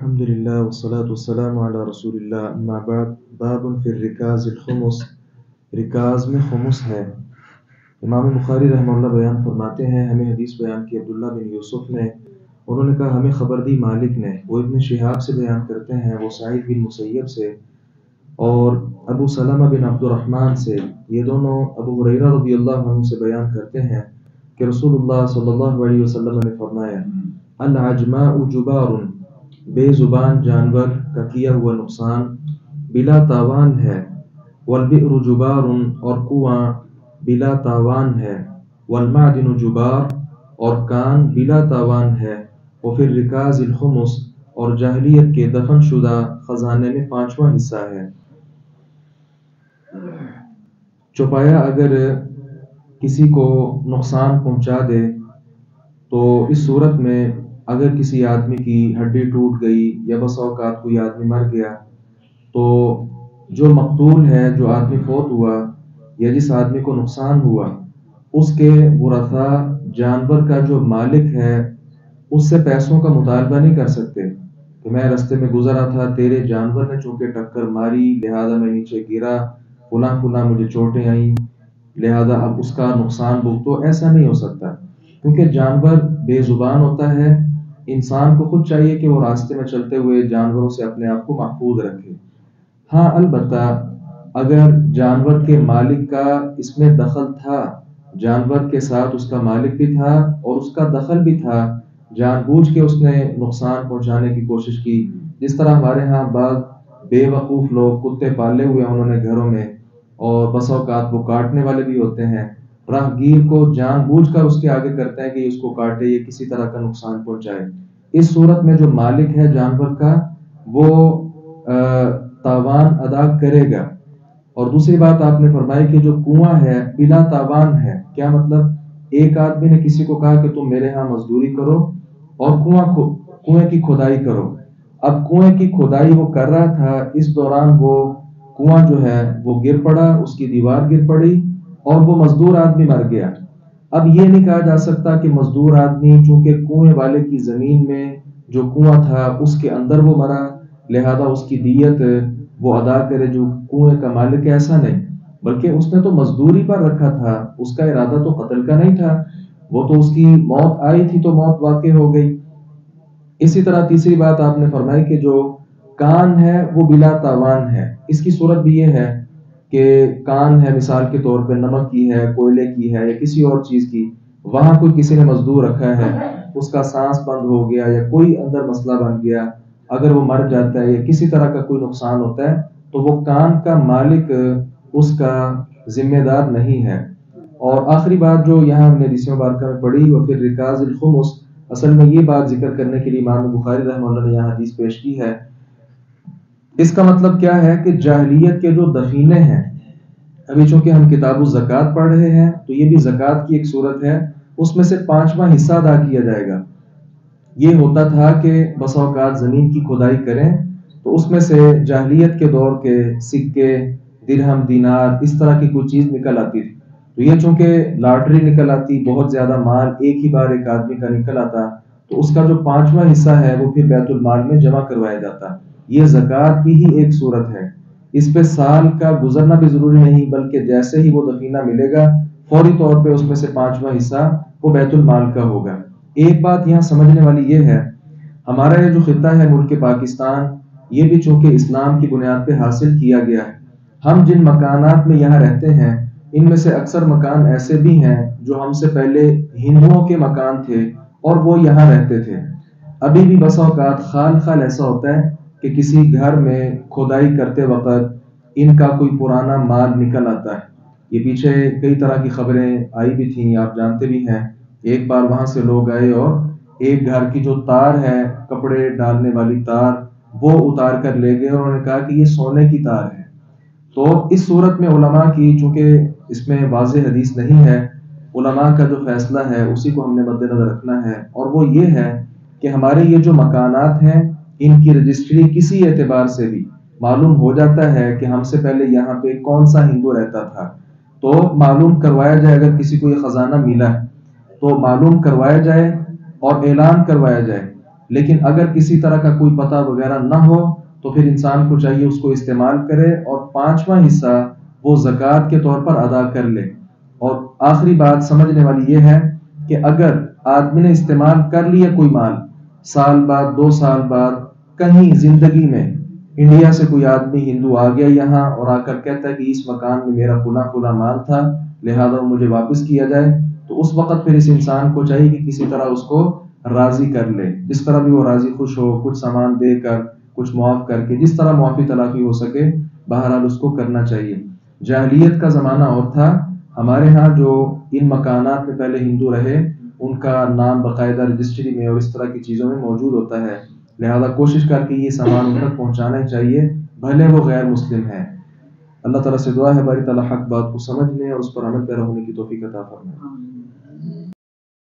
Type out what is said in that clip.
الحمد للہ والصلاة والسلام علی رسول اللہ اما بعد باب فی الرکاز الخمس رکاز میں خمس ہے۔ امام بخاری رحمہ اللہ بیان فرماتے ہیں، ہمیں حدیث بیان کی عبداللہ بن یوسف نے، انہوں نے کہا ہمیں خبر دی مالک نے، وہ ابن شہاب سے بیان کرتے ہیں، وہ سعید بن مسیب سے اور ابو سلمہ بن عبد الرحمن سے، یہ دونوں ابو ہریرہ رضی اللہ عنہ سے بیان کرتے ہیں کہ رسول اللہ صلی اللہ علیہ وسلم نے فرمایا العجماء جبار، بے زبان جانور کا کیا ہوا نقصان بلا تاوان ہے، والبئر جبار، اور کنواں بلا تاوان ہے، والمعدن جبار، اور کان بلا تاوان ہے، وفی الرکاز الخمس، اور جاہلیت کے دفن شدہ خزانے میں 5واں حصہ ہے۔ چوپایا اگر کسی کو نقصان پہنچا دے تو اس صورت میں اگر کسی آدمی کی ہڈی ٹوٹ گئی یا بسا اوقات کوئی آدمی مر گیا تو جو مقتول ہے، جو آدمی فوت ہوا یا جس آدمی کو نقصان ہوا، اس کے ورثاء جانور کا جو مالک ہے اس سے پیسوں کا مطالبہ نہیں کر سکتے کہ میں رستے میں گزرا تھا، تیرے جانور نے چونکہ ٹکر ماری لہذا میں نیچے گرا، فلاں مجھے چوٹیں آئیں لہذا اب اس کا نقصان بھگتو، ایسا نہیں ہو سکتا کیونکہ جانور بے زبان ہوتا ہے۔ انسان کو خود چاہیے کہ وہ راستے میں چلتے ہوئے جانوروں سے اپنے آپ کو محفوظ رکھے۔ ہاں البتہ اگر جانور کے مالک کا اس میں دخل تھا، جانور کے ساتھ اس کا مالک بھی تھا اور اس کا دخل بھی تھا، جان بوجھ کے اس نے نقصان پہنچانے کی کوشش کی، جس طرح ہمارے ہاں بعض بے وقوف لوگ کتے پالے ہوئے انہوں نے گھروں میں اور بسا اوقات وہ کاٹنے والے بھی ہوتے ہیں، راہگیر کو جان بوجھ کر اس کے آگے کرتے ہیں کہ اس کو کاٹے یا کسی طرح کا نقصان پہنچائے۔ اس صورت میں جو مالک ہے جانور کا وہ تاوان ادا کرے گا۔ اور دوسری بات آپ نے فرمائی کہ جو کنواں ہے بلا تاوان ہے، کیا مطلب؟ ایک آدمی نے کسی کو کہا کہ تم میرے ہاں مزدوری کرو اور کنویں کی کھدائی کرو۔ اب کنویں کی کھدائی وہ کر رہا تھا، اس دوران وہ کنواں جو ہے وہ گر پڑا، اس کی دیوار گر پڑی اور وہ مزدور آدمی مر گیا۔ اب یہ نہیں کہا جا سکتا کہ مزدور آدمی چونکہ کنویں والے کی زمین میں جو کنواں تھا اس کے اندر وہ مرا لہذا اس کی دیت وہ ادا کرے جو کنویں کا مالک ہے، ایسا نہیں، بلکہ اس نے تو مزدوری پر رکھا تھا، اس کا ارادہ تو قتل کا نہیں تھا، وہ تو اس کی موت آئی تھی تو موت واقع ہو گئی۔ اسی طرح تیسری بات آپ نے فرمائی کہ جو کان ہے وہ بلا تاوان ہے۔ اس کی صورت بھی یہ ہے کہ کان ہے مثال کے طور پہ نمک کی ہے، کوئلے کی ہے یا کسی اور چیز کی، وہاں کوئی کسی نے مزدور رکھا ہے، اس کا سانس بند ہو گیا یا کوئی اندر مسئلہ بن گیا، اگر وہ مر جاتا ہے یا کسی طرح کا کوئی نقصان ہوتا ہے تو وہ کان کا مالک اس کا ذمہ دار نہیں ہے۔ اور آخری بات جو یہاں ہم نے حدیث مبارکہ میں پڑھی وہ پھر رکاز الخمس، اصل میں یہ بات ذکر کرنے کے لیے امام بخاری رحمہ اللہ نے یہاں حدیث پیش کی ہے۔ اس کا مطلب کیا ہے کہ جاہلیت کے جو دفینے ہیں، ابھی چونکہ ہم کتاب الزکوٰۃ پڑھ رہے ہیں تو یہ بھی زکوٰۃ کی ایک صورت ہے، اس میں سے 5واں حصہ ادا کیا جائے گا۔ یہ ہوتا تھا کہ بسا اوقات زمین کی کھدائی کریں تو اس میں سے جاہلیت کے دور کے سکے، درہم، دینار، اس طرح کی کوئی چیز نکل آتی تھی، تو یہ چونکہ لاٹری نکل آتی، بہت زیادہ مال ایک ہی بار ایک آدمی کا نکل آتا تو اس کا جو 5واں حصہ ہے وہ پھر بیت المال میں جمع کروایا جاتا۔ یہ زکوٰۃ کی ہی ایک صورت ہے، اس پہ سال کا گزرنا بھی ضروری نہیں، بلکہ جیسے ہی وہ دفینہ ملے گا فوری طور پہ اس میں سے 5واں حصہ وہ بیت المال کا ہوگا۔ ایک بات یہاں سمجھنے والی یہ ہے، ہمارا یہ جو خطہ ہے ملک پاکستان، یہ بھی چونکہ اسلام کی بنیاد پہ حاصل کیا گیا ہے، ہم جن مکانات میں یہاں رہتے ہیں ان میں سے اکثر مکان ایسے بھی ہیں جو ہم سے پہلے ہندوؤں کے مکان تھے اور وہ یہاں رہتے تھے۔ ابھی بھی بسا اوقات خال ایسا ہوتا ہے کہ کسی گھر میں کھدائی کرتے وقت ان کا کوئی پرانا مال نکل آتا ہے۔ یہ پیچھے کئی طرح کی خبریں آئی بھی تھیں، آپ جانتے بھی ہیں۔ ایک بار وہاں سے لوگ آئے اور ایک گھر کی جو تار ہے، کپڑے ڈالنے والی تار، وہ اتار کر لے گئے اور انہوں نے کہا کہ یہ سونے کی تار ہے۔ تو اس صورت میں علماء کی، چونکہ اس میں واضح حدیث نہیں ہے، علماء کا جو فیصلہ ہے اسی کو ہم نے مد نظر رکھنا ہے، اور وہ یہ ہے کہ ہمارے یہ جو مکانات ہیں ان کی رجسٹری کسی اعتبار سے بھی معلوم ہو جاتا ہے کہ ہم سے پہلے یہاں پہ کون سا ہندو رہتا تھا، تو معلوم کروایا جائے، اگر کسی کو یہ خزانہ ملا ہے تو معلوم کروایا جائے اور اعلان کروایا جائے لیکن اگر کسی طرح کا کوئی پتہ وغیرہ نہ ہو تو پھر انسان کو چاہیے اس کو استعمال کرے اور 5واں حصہ وہ زکوٰۃ کے طور پر ادا کر لے۔ اور آخری بات سمجھنے والی یہ ہے کہ اگر آدمی نے استعمال کر لیا کوئی مال، سال بعد 2 سال بعد کہیں زندگی میں انڈیا سے کوئی آدمی ہندو آ گیا یہاں اور آ کر کہتا ہے کہ اس مکان میں میرا فلاں مال تھا لہذا مجھے واپس کیا جائے، تو اس وقت پھر اس انسان کو چاہیے کہ کسی طرح اس کو راضی کر لے، جس طرح بھی وہ راضی خوش ہو، کچھ سامان دے کر، کچھ معاف کر کے، جس طرح معافی تلافی ہو سکے بہرحال اس کو کرنا چاہیے۔ جاہلیت کا زمانہ اور تھا، ہمارے ہاں جو ان مکانات میں پہلے ہندو رہے ان کا نام باقاعدہ رجسٹری میں اور اس طرح کی چیزوں میں موجود ہوتا ہے، لہذا کوشش کر کے یہ سامان ان تک پہنچانا چاہیے بھلے وہ غیر مسلم ہیں۔ اللہ تعالیٰ سے دعا ہے باری تعالیٰ حق بات کو سمجھنے اور اس پر عمل پیرا ہونے کی توفیق عطا فرمائے۔